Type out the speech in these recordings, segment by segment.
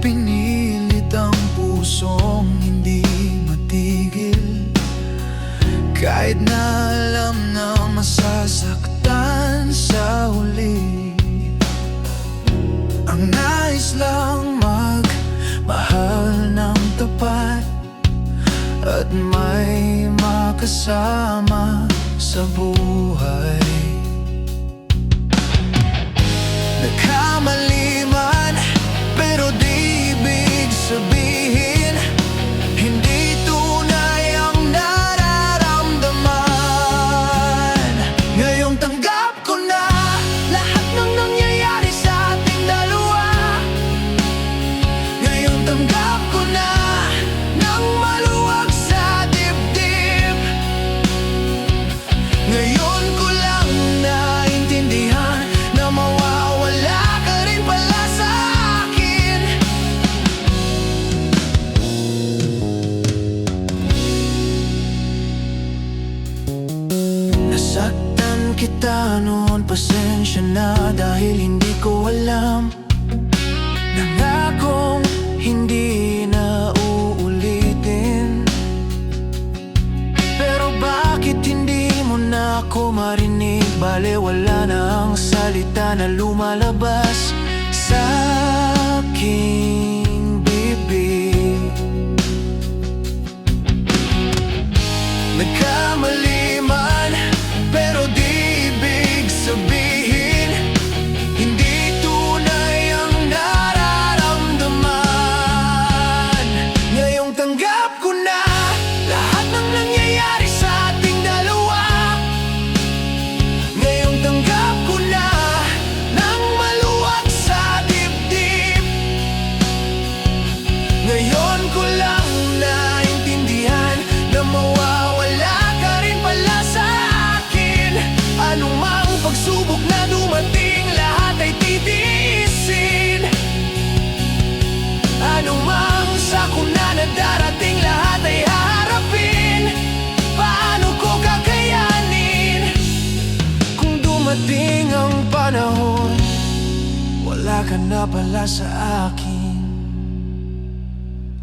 pinilit ang pusong hindi matigil, kahit na alam na masasaktan sa huli. Ang nais lang magmahal ng tapat at may makasama sa buhay. Nagkamali man, pero di ibig sabihin hindi tunay ang nararamdaman. Ngayong tanggap ko na lahat ng nangyayari sa ating dalawa. Ngayong tanggap ko na nang maluwag sa dibdib. Ngayon ko lang naintindihan na mawawala ka rin pala sa akin. Nasaktan kita noon, pasensya na dahil hindi ko alam. Nangakong hindi na uulitin, pero bakit hindi mo na ako marinig? Bale wala na ang salita na lumalabas sa aking bibig. Nagkamali man, pero di ibig sabihin hindi tunay ang nararamdaman. Ngayong tanggap ko na lahat ng nangyayari sa ating dalawa. Ngayong tanggap ko na nang maluwag sa dibdib. Ngayon ko lang naintindihan na mawawala ka rin pala sa akin. Anumang pagsubok na dumating, lahat ay titiisin. Anumang sakuna na darating, lahat ay haharapin. Paano ko kakayanin kung dumating ang panahon wala ka na pala sa akin?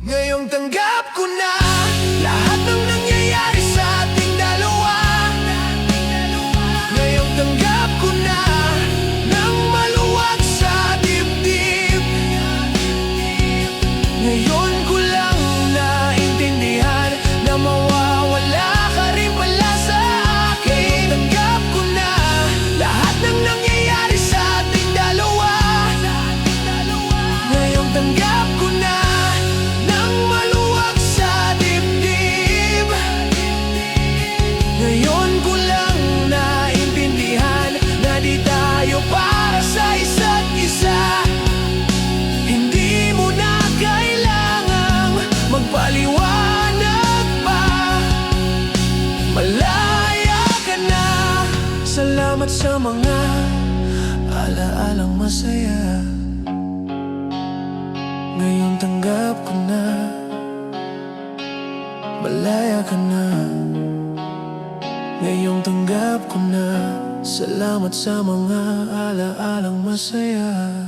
Ngayong tanggap ko na lahat ng nangyayari sa ating dalawa. Ngayong tanggap ko na nang maluwag sa dibdib. Ngayon ko lang naintindihan na mawawala ka rin pala sa akin. Tanggap ko na lahat ng nangyayari sa ating dalawa. Ngayong tanggap ko na nang maluwag sa dibdib. Ngayon ko lang naintindihan na di tayo para sa isa't isa. Hindi mo na kailangang magpaliwanag pa. Malaya ka na. Salamat sa mga alaalang masaya. Ngayong tanggap ko na malaya ka na. Ngayong tanggap ko na. Salamat sa mga alaalang masaya.